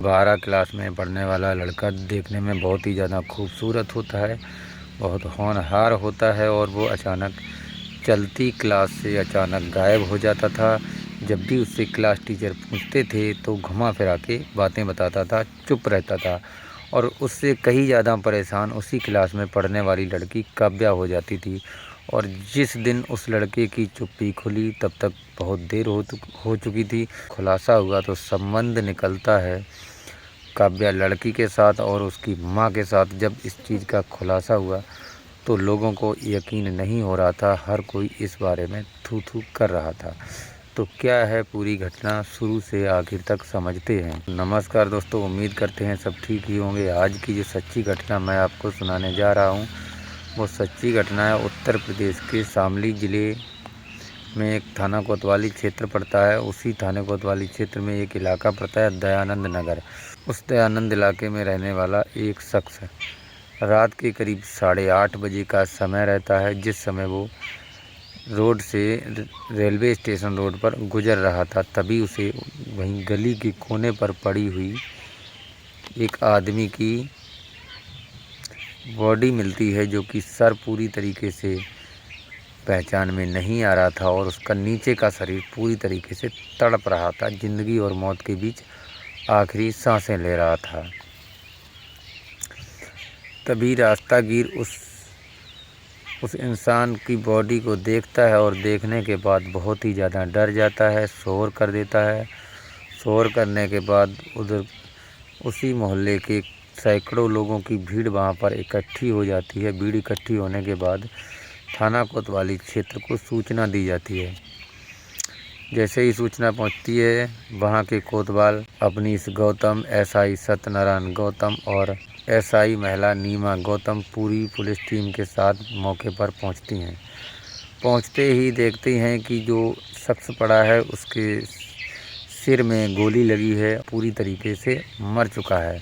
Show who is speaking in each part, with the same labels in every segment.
Speaker 1: 12 class में पढ़ने वाला लड़का देखने में बहुत ही ज़्यादा खूबसूरत होता है, बहुत होनहार होता है और वो अचानक चलती क्लास से अचानक गायब हो जाता था। जब भी उससे क्लास टीचर पूछते थे तो घुमा फिरा के बातें बताता था, चुप रहता था और उससे कहीं ज़्यादा परेशान उसी क्लास में पढ़ने वाली लड़की काव्या हो जाती थी। और जिस दिन उस लड़के की चुप्पी खुली तब तक बहुत देर हो चुकी थी। खुलासा हुआ तो संबंध निकलता है काव्या लड़की के साथ और उसकी माँ के साथ। जब इस चीज़ का खुलासा हुआ तो लोगों को यकीन नहीं हो रहा था, हर कोई इस बारे में थू थू कर रहा था। तो क्या है पूरी घटना, शुरू से आखिर तक समझते हैं। नमस्कार दोस्तों, उम्मीद करते हैं सब ठीक ही होंगे। आज की जो सच्ची घटना मैं आपको सुनाने जा रहा हूँ वो सच्ची घटना है उत्तर प्रदेश के शामली ज़िले में एक थाना कोतवाली क्षेत्र पड़ता है। उसी थाने कोतवाली क्षेत्र में एक इलाका पड़ता है दयानंद नगर। उस दयानंद इलाके में रहने वाला एक शख्स रात के करीब 8:30 बजे का समय रहता है, जिस समय वो रोड से रेलवे स्टेशन रोड पर गुजर रहा था। तभी उसे वहीं गली के कोने पर पड़ी हुई एक आदमी की बॉडी मिलती है, जो कि सर पूरी तरीके से पहचान में नहीं आ रहा था और उसका नीचे का शरीर पूरी तरीके से तड़प रहा था, ज़िंदगी और मौत के बीच आखिरी सांसें ले रहा था। तभी रास्तागीर उस इंसान की बॉडी को देखता है और देखने के बाद बहुत ही ज़्यादा डर जाता है, शोर कर देता है। शोर करने के बाद उधर उसी मोहल्ले के सैकड़ों लोगों की भीड़ वहाँ पर इकट्ठी हो जाती है। भीड़ इकट्ठी होने के बाद थाना कोतवाली क्षेत्र को सूचना दी जाती है। जैसे ही सूचना पहुंचती है, वहां के कोतवाल अपनी इस गौतम, एसआई सत्यनारायण गौतम और एसआई महिला नीमा गौतम पूरी पुलिस टीम के साथ मौके पर पहुंचती हैं। पहुंचते ही देखते हैं कि जो शख्स पड़ा है उसके सिर में गोली लगी है, पूरी तरीके से मर चुका है।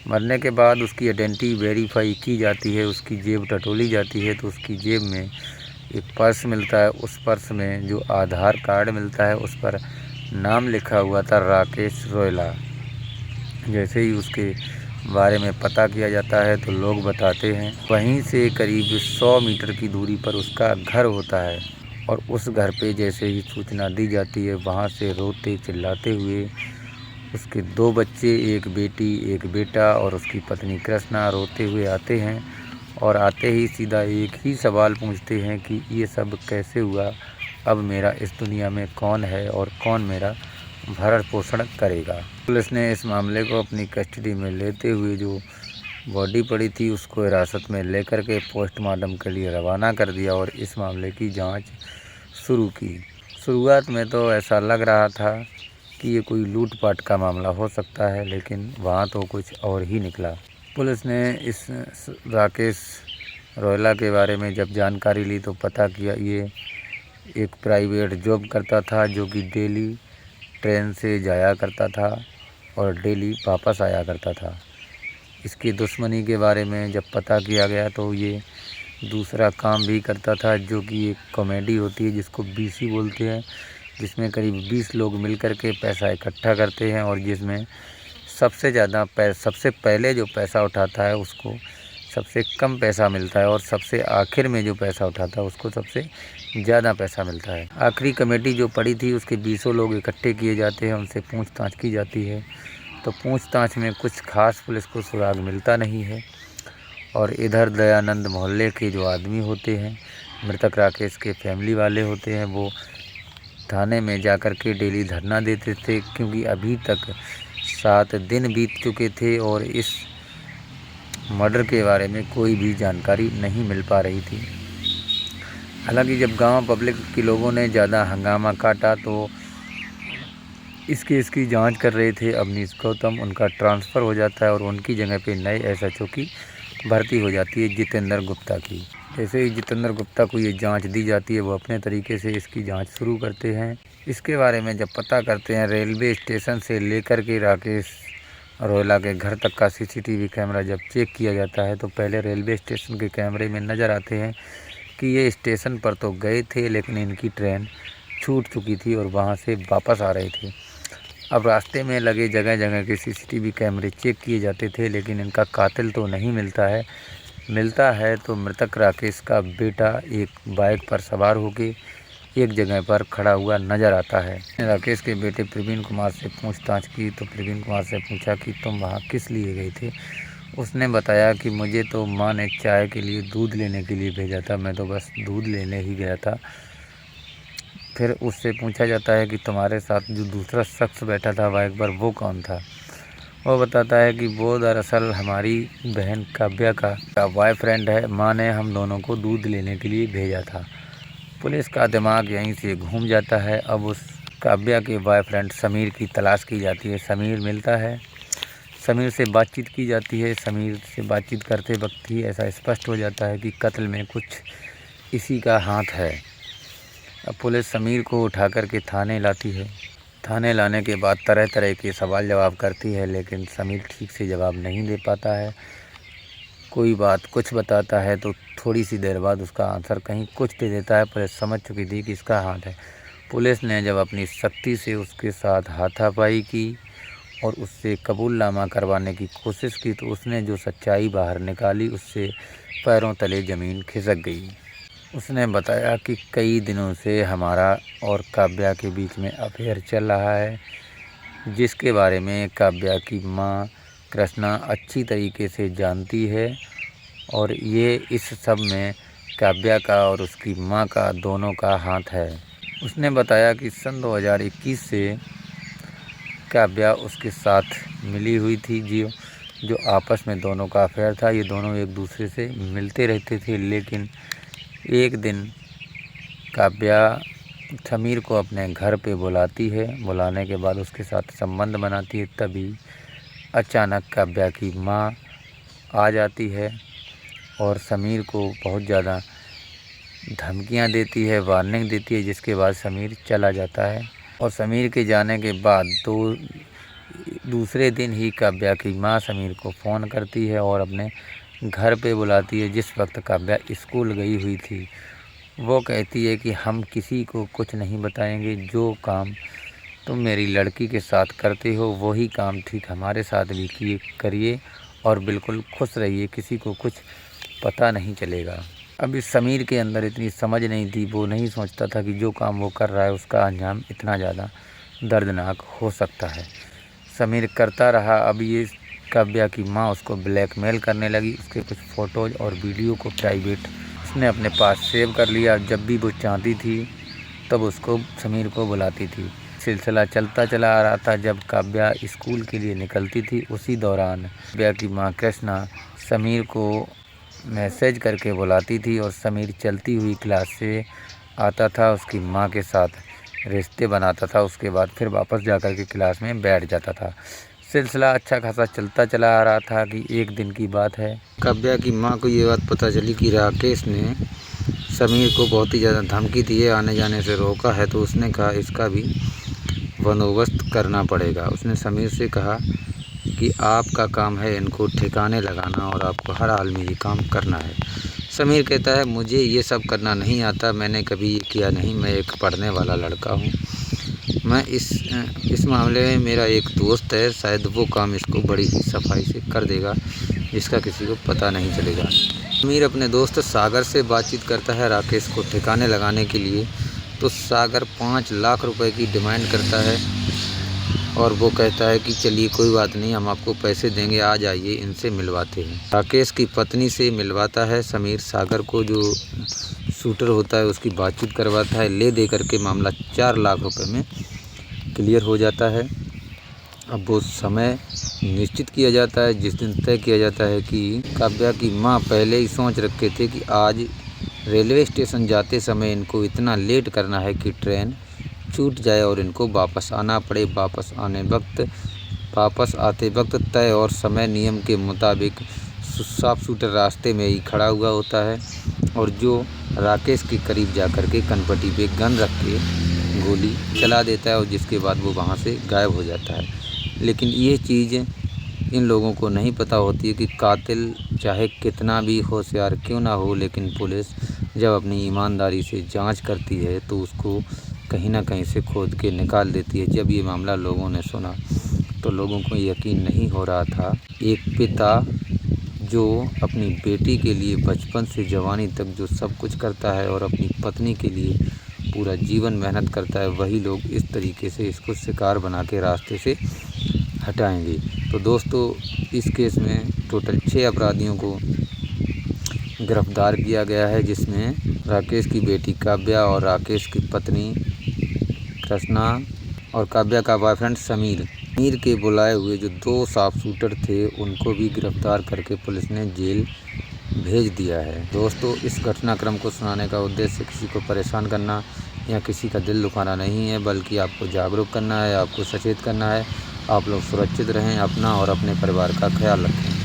Speaker 1: मरने के बाद उसकी आइडेंटिटी वेरीफाई की जाती है, उसकी जेब टटोली जाती है तो उसकी जेब में एक पर्स मिलता है। उस पर्स में जो आधार कार्ड मिलता है उस पर नाम लिखा हुआ था राकेश रोयला। जैसे ही उसके बारे में पता किया जाता है तो लोग बताते हैं वहीं से करीब 100 मीटर की दूरी पर उसका घर होता है। और उस घर पे जैसे ही सूचना दी जाती है, वहाँ से रोते चिल्लाते हुए उसके 2 बच्चे, एक बेटी एक बेटा और उसकी पत्नी कृष्णा रोते हुए आते हैं। और आते ही सीधा एक ही सवाल पूछते हैं कि ये सब कैसे हुआ, अब मेरा इस दुनिया में कौन है और कौन मेरा भरण पोषण करेगा। पुलिस ने इस मामले को अपनी कस्टडी में लेते हुए जो बॉडी पड़ी थी उसको हिरासत में लेकर के पोस्टमार्टम के लिए रवाना कर दिया और इस मामले की जांच शुरू की। शुरुआत में तो ऐसा लग रहा था कि ये कोई लूटपाट का मामला हो सकता है, लेकिन वहाँ तो कुछ और ही निकला। पुलिस ने इस राकेश रोयला के बारे में जब जानकारी ली तो पता किया ये एक प्राइवेट जॉब करता था, जो कि डेली ट्रेन से जाया करता था और डेली वापस आया करता था। इसकी दुश्मनी के बारे में जब पता किया गया तो ये दूसरा काम भी करता था, जो कि एक कॉमेडी होती है जिसको बीसी बोलते हैं, जिसमें करीब 20 लोग मिलकर के पैसा इकट्ठा करते हैं और जिसमें सबसे पहले जो पैसा उठाता है उसको सबसे कम पैसा मिलता है और सबसे आखिर में जो पैसा उठाता है उसको सबसे ज़्यादा पैसा मिलता है। आखिरी कमेटी जो पड़ी थी उसके 20 लोग इकट्ठे किए जाते हैं, उनसे पूछताछ की जाती है। तो पूछताछ में कुछ खास पुलिस को सुराग मिलता नहीं है। और इधर दयानंद मोहल्ले के जो आदमी होते हैं, मृतक राकेश के फैमिली वाले होते हैं, वो थाने में जाकर के डेली धरना देते थे, क्योंकि अभी तक 7 दिन बीत चुके थे और इस मर्डर के बारे में कोई भी जानकारी नहीं मिल पा रही थी। हालांकि जब गांव पब्लिक के लोगों ने ज़्यादा हंगामा काटा तो इस केस की जांच कर रहे थे अवनीश गौतम, उनका ट्रांसफ़र हो जाता है और उनकी जगह पे नए एसएचओ की भर्ती हो जाती है जितेंद्र गुप्ता की। जैसे ही जितेंद्र गुप्ता को ये जांच दी जाती है, वो अपने तरीके से इसकी जांच शुरू करते हैं। इसके बारे में जब पता करते हैं, रेलवे स्टेशन से लेकर के राकेश रोयला के घर तक का सीसीटीवी कैमरा जब चेक किया जाता है तो पहले रेलवे स्टेशन के कैमरे में नज़र आते हैं कि ये स्टेशन पर तो गए थे, लेकिन इनकी ट्रेन छूट चुकी थी और वहाँ से वापस आ रहे थे। अब रास्ते में लगे जगह जगह के सीसीटीवी कैमरे चेक किए जाते थे, लेकिन इनका कातिल तो नहीं मिलता है तो मृतक राकेश का बेटा एक बाइक पर सवार होकर एक जगह पर खड़ा हुआ नज़र आता है। राकेश के बेटे प्रवीण कुमार से पूछताछ की तो प्रवीण कुमार से पूछा कि तुम वहाँ किस लिए गए थे। उसने बताया कि मुझे तो माँ ने चाय के लिए दूध लेने के लिए भेजा था, मैं तो बस दूध लेने ही गया था। फिर उससे पूछा जाता है कि तुम्हारे साथ जो दूसरा शख्स बैठा था बाइक पर वो कौन था। वो बताता है कि वो दरअसल हमारी बहन काव्या का बॉयफ्रेंड है, माँ ने हम दोनों को दूध लेने के लिए भेजा था। पुलिस का दिमाग यहीं से घूम जाता है। अब उस काव्या के बॉयफ्रेंड समीर की तलाश की जाती है। समीर मिलता है, समीर से बातचीत की जाती है। समीर से बातचीत करते वक्त ही ऐसा स्पष्ट हो जाता है कि कत्ल में कुछ इसी का हाथ है। अब पुलिस समीर को उठा कर के थाने लाती है। थाने लाने के बाद तरह तरह के सवाल जवाब करती है, लेकिन समीर ठीक से जवाब नहीं दे पाता है। कोई बात कुछ बताता है तो थोड़ी सी देर बाद उसका आंसर कहीं कुछ दे देता है। पुलिस समझ चुकी थी कि इसका हाथ है। पुलिस ने जब अपनी सख्ती से उसके साथ हाथापाई की और उससे कबूलनामा करवाने की कोशिश की तो उसने जो सच्चाई बाहर निकाली उससे पैरों तले ज़मीन खिसक गई। उसने बताया कि कई दिनों से हमारा और काव्या के बीच में अफेयर चल रहा है, जिसके बारे में काव्या की माँ कृष्णा अच्छी तरीके से जानती है और ये इस सब में काव्या का और उसकी माँ का दोनों का हाथ है। उसने बताया कि सन 2021 से काव्या उसके साथ मिली हुई थी, जो आपस में दोनों का अफेयर था। ये दोनों एक दूसरे से मिलते रहते थे, लेकिन एक दिन काव्या समीर को अपने घर पे बुलाती है। बुलाने के बाद उसके साथ संबंध बनाती है। तभी अचानक काव्या की माँ आ जाती है और समीर को बहुत ज़्यादा धमकियाँ देती है, वार्निंग देती है, जिसके बाद समीर चला जाता है। और समीर के जाने के बाद दूसरे दिन ही काव्या की माँ समीर को फ़ोन करती है और अपने घर पे बुलाती है। जिस वक्त काव्या स्कूल गई हुई थी, वो कहती है कि हम किसी को कुछ नहीं बताएंगे, जो काम तुम मेरी लड़की के साथ करते हो वही काम ठीक हमारे साथ भी करिए और बिल्कुल खुश रहिए, किसी को कुछ पता नहीं चलेगा। अब इस समीर के अंदर इतनी समझ नहीं थी, वो नहीं सोचता था कि जो काम वो कर रहा है उसका अंजाम इतना ज़्यादा दर्दनाक हो सकता है। समीर करता रहा। अब ये काव्या की माँ उसको ब्लैकमेल करने लगी। उसके कुछ फ़ोटोज़ और वीडियो को प्राइवेट उसने अपने पास सेव कर लिया। जब भी वो चाहती थी तब उसको समीर को बुलाती थी। सिलसिला चलता चला आ रहा था। जब काव्या स्कूल के लिए निकलती थी, उसी दौरान काव्या की माँ कृष्णा समीर को मैसेज करके बुलाती थी और समीर चलती हुई क्लास से आता था, उसकी माँ के साथ रिश्ते बनाता था। उसके बाद फिर वापस जाकर के क्लास में बैठ जाता था। सिलसिला अच्छा खासा चलता चला आ रहा था कि एक दिन की बात है, काव्या की माँ को ये बात पता चली कि राकेश ने समीर को बहुत ही ज़्यादा धमकी दी है, आने जाने से रोका है। तो उसने कहा इसका भी बंदोबस्त करना पड़ेगा। उसने समीर से कहा कि आपका काम है इनको ठिकाने लगाना और आपको हर हाल में ये काम करना है। समीर कहता है मुझे ये सब करना नहीं आता, मैंने कभी ये किया नहीं, मैं एक पढ़ने वाला लड़का हूँ। मैं इस मामले में मेरा एक दोस्त है, शायद वो काम इसको बड़ी ही सफाई से कर देगा, जिसका किसी को पता नहीं चलेगा। समीर अपने दोस्त सागर से बातचीत करता है राकेश को ठिकाने लगाने के लिए। तो सागर 5 लाख रुपए की डिमांड करता है और वो कहता है कि चलिए कोई बात नहीं, हम आपको पैसे देंगे, आ जाइए इनसे मिलवाते हैं। राकेश की पत्नी से मिलवाता है समीर। सागर को जो शूटर होता है उसकी बातचीत करवाता है। ले दे करके मामला 4 लाख रुपए में क्लियर हो जाता है। अब वो समय निश्चित किया जाता है, जिस दिन तय किया जाता है कि काव्या की माँ पहले ही सोच रखे थे कि आज रेलवे स्टेशन जाते समय इनको इतना लेट करना है कि ट्रेन छूट जाए और इनको वापस आना पड़े। वापस आते वक्त तय और समय नियम के मुताबिक साफ शूटर रास्ते में ही खड़ा हुआ होता है और जो राकेश के करीब जाकर के कनपटी पे गन रख के गोली चला देता है और जिसके बाद वो वहाँ से गायब हो जाता है। लेकिन ये चीज़ इन लोगों को नहीं पता होती है कि कातिल चाहे कितना भी होशियार क्यों ना हो, लेकिन पुलिस जब अपनी ईमानदारी से जांच करती है तो उसको कहीं ना कहीं से खोद के निकाल देती है। जब ये मामला लोगों ने सुना तो लोगों को यकीन नहीं हो रहा था। एक पिता जो अपनी बेटी के लिए बचपन से जवानी तक जो सब कुछ करता है और अपनी पत्नी के लिए पूरा जीवन मेहनत करता है, वही लोग इस तरीके से इसको शिकार बना के रास्ते से हटाएंगे। तो दोस्तों, इस केस में टोटल 6 अपराधियों को गिरफ्तार किया गया है, जिसमें राकेश की बेटी काव्या और राकेश की पत्नी कृष्णा और काव्या का बॉयफ्रेंड समीर के बुलाए हुए जो 2 शार्प शूटर थे, उनको भी गिरफ्तार करके पुलिस ने जेल भेज दिया है। दोस्तों, इस घटनाक्रम को सुनाने का उद्देश्य किसी को परेशान करना या किसी का दिल दुखाना नहीं है, बल्कि आपको जागरूक करना है, आपको सचेत करना है। आप लोग सुरक्षित रहें, अपना और अपने परिवार का ख्याल रखें।